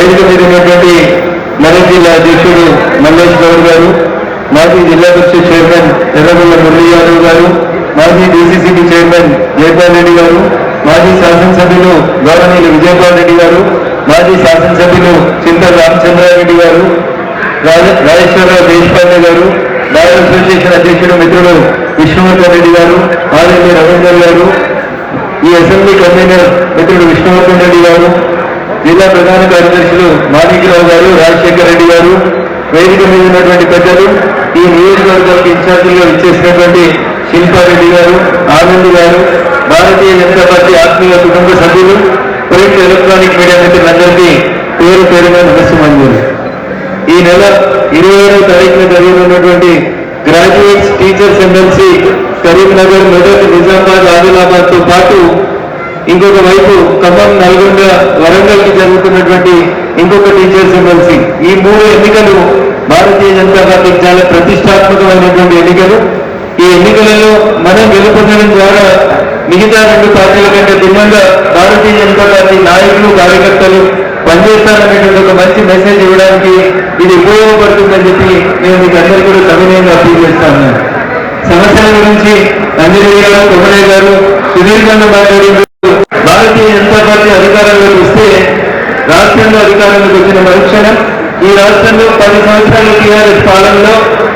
వేదిక మీద ఉన్నటువంటి మెదక్ జిల్లా అధ్యక్షుడు మల్లేష్ గౌడ్ గారు, మాజీ జిల్లా పరిషత్ చైర్మన్ ఎర్రగొల్ల మురళీ యాదవ్ గారు, మాజీ డీసీసీబీ చైర్మన్ జయపాల్ రెడ్డి గారు, మాజీ శాసనసభ్యులు గౌరవనీయులు విజయపాల్ రెడ్డి గారు, మాజీ శాసనసభ్యులు చింతల రామచంద్రారెడ్డి గారు, రాజేశ్వరరావు దేశపాండే గారు, బార్ అసోసియేషన్ అధ్యక్షుడు మిత్రుడు విష్ణువర్ధన్ రెడ్డి గారు, ఆర్ఎల్ఏ రవీందర్ గారు, ఈ అసెంబ్లీ కన్వీనర్ మిత్రుడు విష్ణువర్ధన్ రెడ్డి గారు, జిల్లా ప్రధాన కార్యదర్శులు మాణిక్యరావు గారు, రాజశేఖర్ రెడ్డి గారు, వేదిక మీద ఉన్నటువంటి పెద్దలు, ఈ నియోజకవర్గానికి ఇన్ఛార్జీలుగా ఇచ్చేసినటువంటి శిల్పారెడ్డి గారు, ఆనంద్ గారు, భారతీయ జనతా పార్టీ ఆత్మీయ కుటుంబ సభ్యులు, ప్రింట్ ఎలక్ట్రానిక్ మీడియా మిత్రులందరికీ పేరు పేరుగా నమస్సు మంజూరు. ఈ నెల 27వ తారీఖున జరగనున్నటువంటి graduates teachers MLC Karimnagar, Medak, Nizamabad, Adilabad తో పాటు ఇంకొక వైపు ఖమ్మం, నల్గొండ, వరంగల్ కి జరుగుతున్నటువంటి ఇంకొక టీచర్స్ ఎమ్మెల్సీ. ఈ 3 ఎన్నికలు భారతీయ జనతా పార్టీకి చాలా ప్రతిష్టాత్మకమైనటువంటి ఎన్నికలు. ఈ ఎన్నికలలో మనం గెలుపొందడం ద్వారా మిగతా 2 పార్టీల కంటే భిన్నంగా భారతీయ జనతా పార్టీ నాయకులు, కార్యకర్తలు పనిచేస్తారనేటువంటి ఒక మంచి మెసేజ్ ఇవ్వడానికి ఇది ఉపయోగపడుతుందని చెప్పి నేను మీకు అందరూ కూడా సవినయంగా అప్పీల్ చేస్తాను. సమస్యల గురించి అంజలి గారు, కొమరయ్య గారు సుదీర్ఘంగా మాట్లాడిన భారతీయ జనతా పార్టీ అధికారంలోకి వస్తే రాష్ట్రంలో అధికారంలోకి వచ్చిన మరుక్షణం ఈ రాష్ట్రంలో 10 సంవత్సరాల టీఆర్ఎస్ పాలనలో,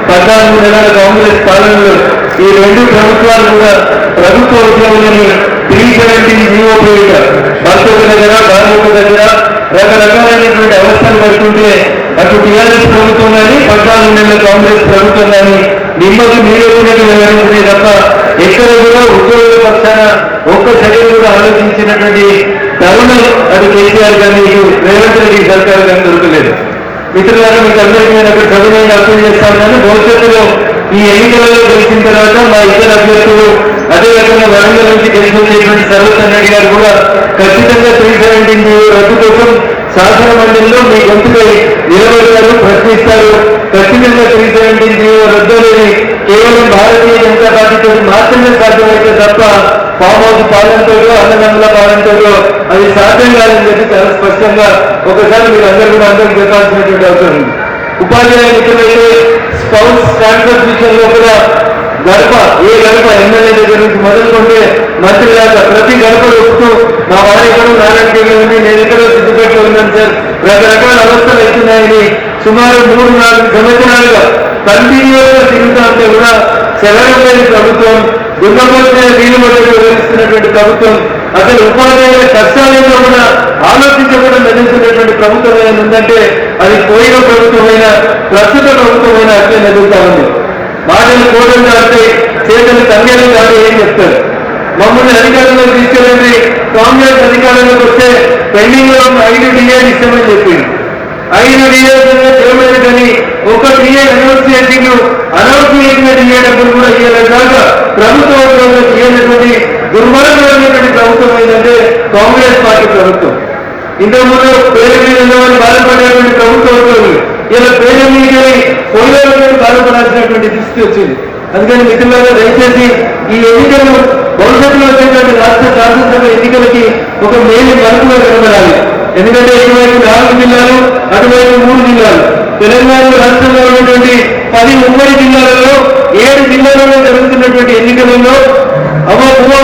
14 నెలల కాంగ్రెస్ పాలనలో ఈ 2 ప్రభుత్వాలు కూడా ప్రభుత్వ ఉద్యోగులని 317 జీవో పేరిట భర్తల దగ్గర, కార్మికుల దగ్గర రకరకాలైనటువంటి అవస్థలు పడుతుంటే అటు టీఆర్ఎస్ ప్రభుత్వం కానీ 14 నెలల కాంగ్రెస్ ప్రభుత్వం కానీ నిమ్మకు నీరెత్తినట్టు వ్యవహరించే తప్ప ఎక్కడ కూడా ఉద్యోగుల పక్షాన ఒక్క సెకండ్ కూడా ఆలోచించినటువంటి తరుణం అది కేసీఆర్ కానీ రేవంత్ రెడ్డి సర్కారు కానీ దొరకలేదు. మిత్రులారా, మీకు అందరికీ నేను అక్కడ సవినయంగా అప్పీల్ చేస్తాను. భవిష్యత్తులో ఈ ఎన్నికలలో గెలిచిన తర్వాత మా ఇద్దరు అభ్యర్థులు, అదేవిధంగా వరంగల్ నుంచి గెలిచినటువంటి సర్వోత్తమ్ రెడ్డి గారు కూడా ఖచ్చితంగా 317 రద్దు కోసం శాసన మండలిలో మీ గొంతుపై నిలబడతారు, ప్రశ్నిస్తారు. ఖచ్చితంగా 317 రద్దు అనేది కేవలం భారతీయ జనతా పార్టీతో మాత్రమే సాధ్యమైతే తప్ప ఫామ్ హౌస్ పాలనతో, అన్నదమ్ముల పాలనతో అది సాధ్యం కాదని చెప్పి చాలా స్పష్టంగా ఒకసారి మీరు అందరూ కూడా అందరికి చెప్పాల్సినటువంటి అవసరం ఉంది. ఉపాధ్యాయ మిత్రులైతే స్కౌట్స్ ట్రాన్స్ఫర్ విషయంలో కూడా ఏ గడప ఎమ్మెల్యే దగ్గర నుంచి మొదలుకుంటే మంత్రి దాకా ప్రతి గడప వస్తూ మా వారి ఎక్కడో నారాయణగిరిలో ఉంది, నేను ఎక్కడో సిద్దిపేటలో ఉన్నాను సార్, రకరకాల అవస్థలు అవుతున్నాయని సుమారు 3-4 సంవత్సరాలుగా కంటిన్యూగా తిరుగుతా ఉంటే కూడా సెలవులేని ప్రభుత్వం, దున్నపోతే నీళ్లు మొదలు వివరిస్తున్నటువంటి ప్రభుత్వం, అసలు ఉపాధ్యాయుల కష్టాలతో కూడా ఆలోచించకుండా మెదులుతున్నటువంటి ప్రభుత్వం ఏమైనా ఉందంటే అది పోయిన ప్రభుత్వమైన, ప్రస్తుత ప్రభుత్వమైన అట్లే మెదులుతా ఉంది. మాటలు కోటలు దాటితే చేతులు కన్యలు దాటి ఏం చెప్తారు? మమ్మల్ని అధికారంలోకి తీసుకెళ్ళండి, కాంగ్రెస్ అధికారంలోకి వస్తే పెండింగ్ లో 5 డిఏలు ఇస్తామని చెప్పింది. 5 డిఏలు చేయమని ఒక డిఏ అనౌన్స్ చేసిన డిఏ డబ్బులు కూడా ఇవ్వలేదు దాకా ప్రభుత్వ ఉద్యోగులు ఇవ్వనటువంటి దుర్మార్గమైనటువంటి ప్రభుత్వం ఏంటంటే కాంగ్రెస్ పార్టీ ప్రభుత్వం. ఇంతకుముందు పేరు మీద ఉన్నవాళ్ళు బాధపడేటువంటి ప్రభుత్వ ఉద్యోగులు ఇలా పేరు మీద పోయిన బాధపడాల్సినటువంటి దుస్థితి వచ్చింది. అందుకని మిత్రులారా, దయచేసి ఈ ఎన్నికలు భవిష్యత్తులో వచ్చేటువంటి రాష్ట్ర శాసనసభ ఎన్నికలకి ఒక మేలు మలుపుగా కనబడాలి. ఎందుకంటే ఇటువైపు 4 జిల్లాలు, అటువైపు 3 జిల్లాలు, తెలంగాణ రాష్ట్రంలో ఉన్నటువంటి 10 ఉమ్మడి జిల్లాలలో 7 జిల్లాలలో జరుగుతున్నటువంటి ఎన్నికలలో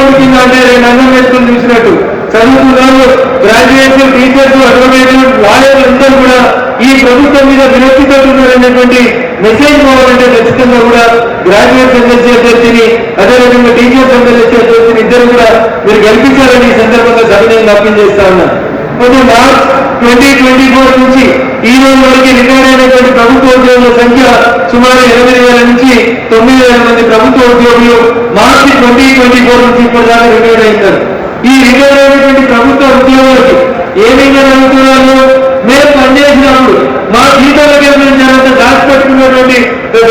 ఉడికిందా అంటే 2 అన్నం వేసుకుని చూసినట్టు చదువుకున్నారు గ్రాడ్యుయేట్స్, టీచర్స్, అడ్వకేట్లు, లాయర్లు అందరూ కూడా ఈ ప్రభుత్వం మీద విరక్తితో ఉన్నారనేటువంటి మెసేజ్ పోవాలంటే ఖచ్చితంగా కూడా గ్రాడ్యుయేట్స్ ఎమ్మెల్సీ అభ్యర్థిని, అదేవిధంగా టీచర్స్ ఎమ్మెల్సీ అభ్యర్థిని ఇద్దరు కూడా మీరు గెలిపించాలని ఈ సందర్భంగా సవినయంగా అప్పీల్ చేస్తా ఉన్నాను. కొంచెం మార్చ్ 2024 నుంచి ఈ రోజు వరకు రిటైర్ అయినటువంటి ప్రభుత్వ ఉద్యోగుల సంఖ్య సుమారు 8,000 నుంచి 9,000 మంది ప్రభుత్వ ఉద్యోగులు మార్చి 2024 నుంచి ఇప్పటిదాకా రిటైర్ అయింటారు. ఈ రిటైర్ అయినటువంటి ప్రభుత్వ ఉద్యోగులకు ఏమైనా జరుగుతున్నారో మేము పనిచేసినప్పుడు మా జీతాలకే మేము దాచిపెట్టుకున్నటువంటి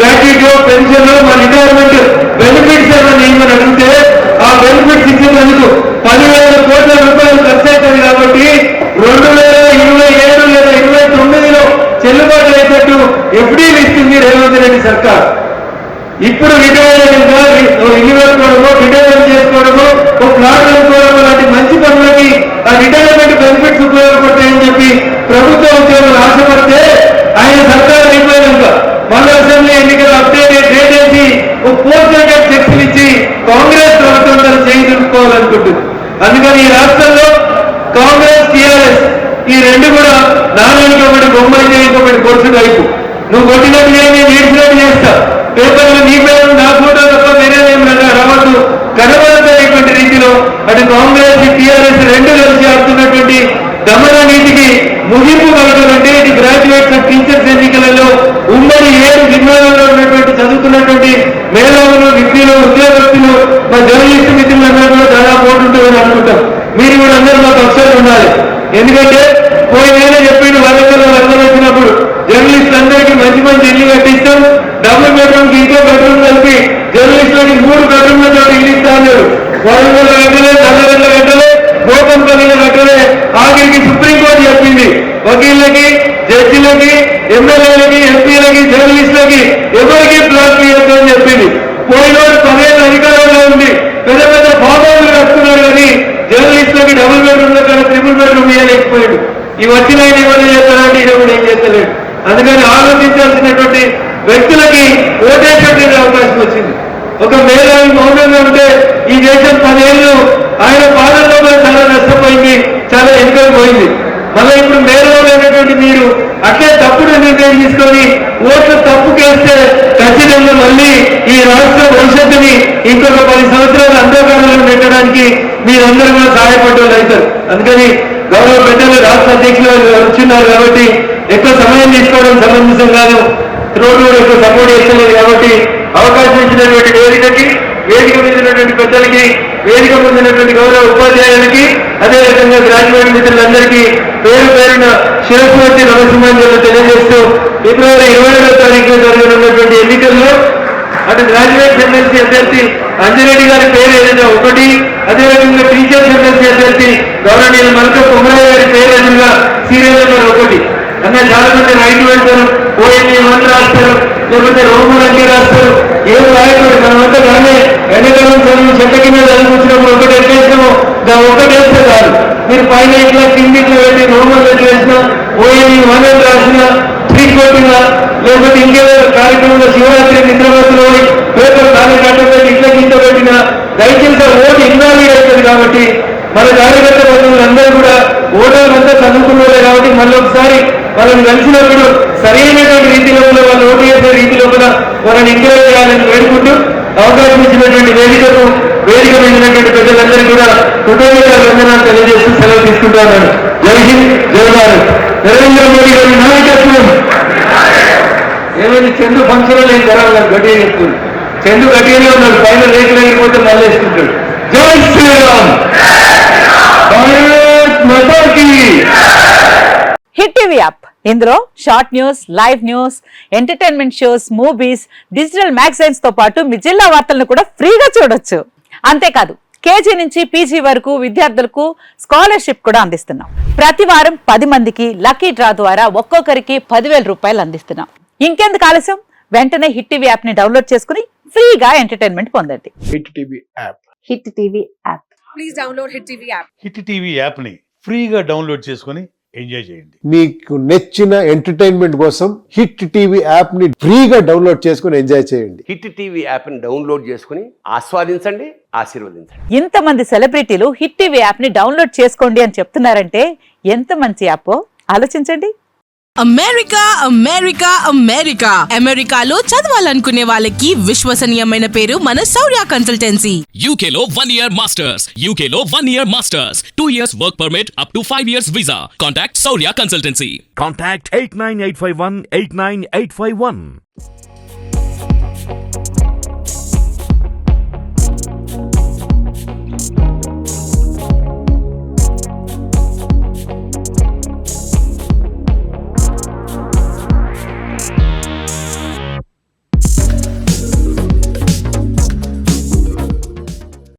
గ్రాట్యుటీ, పెన్షన్, మా రిటైర్మెంట్ బెనిఫిట్స్ ఏమైనా అడిగితే ఆ బెనిఫిట్స్ ఇచ్చేందుకు 10,000 కోట్ల రూపాయలు ఖర్చు అవుతుంది. కాబట్టి 2027 లేదా 29లో చెల్లుబాటు అయ్యేటట్టు ఎఫ్డీలు ఇస్తుంది రేవంత్ రెడ్డి సర్కార్. ఇప్పుడు రిటైర్ ఇల్లు వేసుకోవడము, రిటైర్మెంట్ చేసుకోవడము, ఒక ప్లాట్ వేసుకోవడము లాంటి మంచి పనులకి ఆ రిటైర్మెంట్ బెనిఫిట్స్ ఉపయోగపడతాయని చెప్పి ప్రభుత్వం అందుకని ఈ రాష్ట్రంలో కాంగ్రెస్ టీఆర్ఎస్ ఈ రెండు కూడా నాణానికి ఒకటి బొమ్మ అయితే ఇంకొకటి కొడుచు వైపు. నువ్వు కొట్టినట్టు నేను ఏడ్చినట్టు చేస్తా, పేపర్లో నీ పేరు నా ఫోటో తప్ప వేరేదేం రావద్దు కనబడతనేటువంటి రీతిలో అటు కాంగ్రెస్ టీఆర్ఎస్ రెండు కలిసి ఆడుతున్నటువంటి దమన నీతికి ముగింపు కలగాలంటే ఇది గ్రాడ్యుయేట్స్ టీచర్స్ ఎన్నికలలో ఉమ్మడి 7 జిల్లాలలో ఉన్నటువంటి చదువుతున్నటువంటి మేధావులు విద్యలు ఉద్యోగస్తులు మా జర్నలిస్టు మిత్రులందరూ కూడా దాదాపు ఓటు ఉంటుందని అనుకుంటాం. మీరు కూడా అందరూ మా పక్షాలు ఉండాలి. ఎందుకంటే పోయిన చెప్పిండు వరంగల్లో వరదలు వచ్చినప్పుడు జర్నలిస్టులు అందరికీ మంచి మంచి ఇల్లు కట్టిస్తాం, డబుల్ బెడ్రూమ్కి ఇంకో బెడ్రూమ్ కలిపి జర్నలిస్టులకి 3 బెడ్రూమ్లతో ఇల్లు ఇస్తాను. వరంగల్ గంటలే, నల్లగండ్ల గంటలే, గోపంపల్లిలో గంటలే. ఆఖరికి సుప్రీంకోర్టు చెప్పింది వకీళ్ళకి, జడ్జిలకి, ఎమ్మెల్యేలకి, ఎంపీలకి, జర్నలిస్టులకి ఎవరికి ప్లాట్ ఇవ్వద్దు అని చెప్పింది. పోయిన 10 ఏళ్ళ అధికారంలో ఉంది, పెద్ద పెద్ద బాబాలు కట్టుకున్నారు కానీ జర్నలిస్టులకి డబుల్ బెడ్రూమ్ లో కానీ ట్రిపుల్ బెడ్రూమ్ ఇవ్వలేకపోయాడు. ఈ వచ్చిన ఆయన ఇవ్వలే చేస్తారంటే ఇది కూడా ఏం చేస్తలేడు. అందుకని ఆలోచించాల్సినటువంటి వ్యక్తులకి ఓటేసేటువంటి అవకాశం వచ్చింది. ఒక మేధావి మౌనంగా ఉంటే ఈ దేశం 10 ఏళ్ళు ఆయన పాలనలో చాలా నష్టపోయింది, చాలా వెనుకపోయింది. మళ్ళీ ఇప్పుడు మేధావులైనటువంటి మీరు అట్లే తప్పుడు నిర్ణయం తీసుకొని ఓట్లు తప్పుకేస్తే ఖచ్చితంగా మళ్ళీ ఈ రాష్ట్ర భవిష్యత్తుని ఇంకొక 10 సంవత్సరాలు అంధకారంలో పెట్టడానికి మీరందరూ కూడా సహాయపడ్డోళ్ళు అవుతారు. అందుకని గౌరవ పెద్దలు రాష్ట్ర అధ్యక్షులు వచ్చిన్నారు కాబట్టి ఎక్కువ సమయం తీసుకోవడం సమంజసం కాదు. రోడ్డు కూడా ఎక్కువ సపోర్ట్ చేస్తలేదు కాబట్టి అవకాశం ఇచ్చినటువంటి వేదిక మీదటువంటి పెద్దలకి, వేదిక పొందినటువంటి గౌరవ ఉపాధ్యాయులకి, అదేవిధంగా గ్రాడ్యుయేట్ మిత్రులందరికీ పేరు పేరున శిరస్సు నమస్కారాలు తెలియజేస్తూ ఫిబ్రవరి 27వ తారీఖున జరగనున్నటువంటి ఎన్నికల్లో అటు గ్రాడ్యుయేట్ ఎమ్మెల్సీ అభ్యర్థి అంజిరెడ్డి గారి పేరు ఏదైనా ఒకటి, అదేవిధంగా టీచర్స్ ఎమ్మెల్సీ అభ్యర్థి గౌరవనీయులు మల్క కుమరయ్య గారి పేరు ఏదైనా సీరియల్ నెంబర్ 1. అన్న చాలా మంది రైతు వెళ్తారు, ఓఎన్ఏ 1 రాస్తారు, లేకపోతే రోమన్ అంకే రాస్తారు. ఏం రాయకూడదు. మనమంతా కానీ ఎండకాలం చదువు చెట్ల కింద చదువుకున్నప్పుడు ఒకటి ఎట్లేసినామో దాని ఒకటి వేస్తే కాదు. మీరు పైన ఇట్లా కింది ఇట్లా పెట్టి రోమన్ ఎట్లా వేసినా, ఓఎన్ఏ 1 రాసినా, 3 కొట్టినా, లేకపోతే ఇంకేదో కార్యక్రమంలో శివరాత్రి నిద్రపోతులు పోయి పేపర్ దాని కట్టబెట్టి ఇట్లా గింత పెట్టినా దయచేసి ఓటు ఇన్వాల్వ్ అవుతుంది. కాబట్టి మన కార్యకర్త బంధువులందరూ కూడా ఓటర్లంతా చదువుకున్నవారే కాబట్టి మళ్ళీ ఒకసారి వాళ్ళని కలిసినప్పుడు సరైనటువంటి రీతిలో వాళ్ళు ఓటు చేసే రీతిలో కూడా వాళ్ళని ఎంకరేజ్ చేయాలని వేడుకుంటూ అవకాశం ఇచ్చినటువంటి వేదిక వెళ్ళినటువంటి ప్రజలందరికీ కూడా కృతజ్ఞతలు తెలియజేస్తూ సెలవు తీసుకుంటున్నాను. జై హింద్, జై భారత్. నరేంద్ర మోడీ గారి నాయకత్వం. ఏమైంది చందు ఫంక్షన్ నేను జరగాలి గట్టిగా చెప్తుంది. చందు గట్టిగానే ఉన్నాడు, పైన రేట్లు లేకపోతే మళ్ళీ వేసుకుంటాడు. జై శ్రీరామ్. హిట్ టీవీ యాప్, ఇందులో short news, live news, entertainment shows, movies, digital magazines తో పాటు మీ జిల్లా వార్తలను కూడా ఫ్రీగా చూడొచ్చు. అంతేకాదు కేజీ నుంచి పీజీ వరకు విద్యార్థులకు స్కాలర్షిప్ కూడా అందిస్తున్నాం. ప్రతి వారం 10 మందికి లక్కీ డ్రా ద్వారా ఒక్కొక్కరికి 10,000 రూపాయలు అందిస్తున్నాం. ఇంకెందుకు ఆలస్యం, వెంటనే హిట్ టీవీ యాప్ ని డౌన్లోడ్ చేసుకుని ఫ్రీగా ఎంటర్టైన్మెంట్ పొందండి. Hit TV app. Hit TV app. Please download hit TV app. Hit TV app ని ఫ్రీగా డౌన్లోడ్ చేసుకుని ఎంజాయ్ చేయండి. మీకు నచ్చిన ఎంటర్టైన్మెంట్ కోసం హిట్ టీవీ యాప్ ని ఫ్రీగా డౌన్లోడ్ చేసుకుని ఎంజాయ్ చేయండి. హిట్ టీవీ యాప్ ని డౌన్లోడ్ చేసుకుని ఆస్వాదించండి, ఆశీర్వదించండి. ఇంతమంది సెలబ్రిటీలు హిట్ టీవీ యాప్ ని డౌన్లోడ్ చేసుకోండి అని చెప్తున్నారంటే ఎంత మంచి యాప్ ఆలోచించండి. అమెరికా అమెరికా అమెరికా అమెరికాలో చదవాలనుకునే వాళ్ళకి విశ్వసనీయమైన పేరు మన శౌర్య కన్సల్టెన్సీ. UK లో 1 year masters. UK లో 1 year masters. 2 years work permit up to 5 years visa. Contact Saurya Consultancy. Contact 89851 89851.